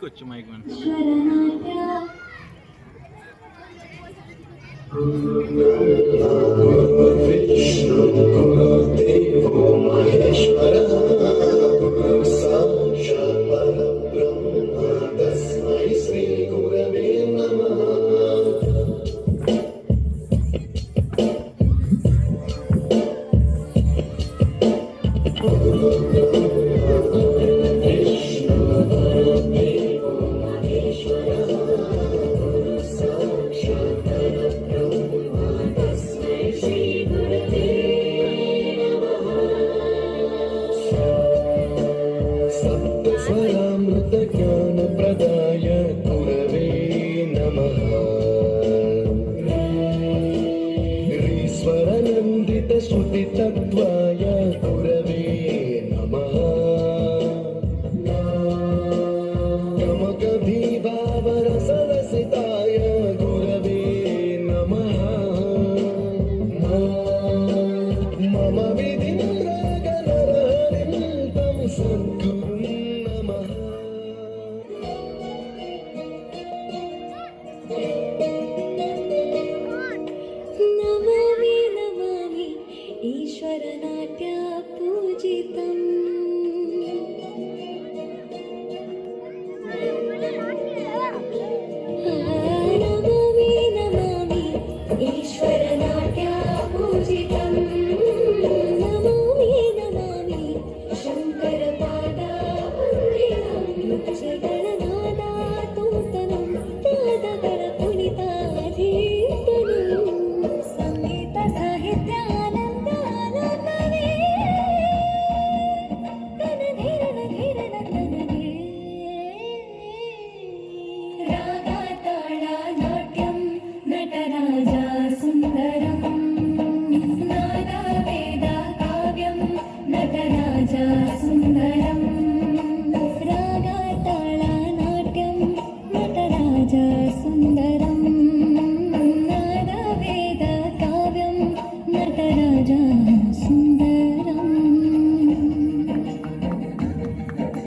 వచ్చు mic man. ज्ञानप्रदाय गुरवे नमः। ईश्वरनन्दितश्रुतितत्त्वाय गुरवे नमः। गमगभीभावरसरसिताय गुरवे नमः। मम विधिन्द्रगणहरिं तं सद्गुरुं नमः। नमामि नमामि ईश्वरनाट्य पूजितम्। नमामि नमामि ईश्वरनाट्य पूजितम्। नमामि नमामि शङ्करपादावन्दितम्। जगन्नाथातूतनं पादकरपुनिताधीतनं। संगीत साहित्यानन्दानन्दने तनधीरन धीरन तनने। रागाताळनाट्यं नटराजा सुन्दरम्। नादावेदा काव्यं नटराजा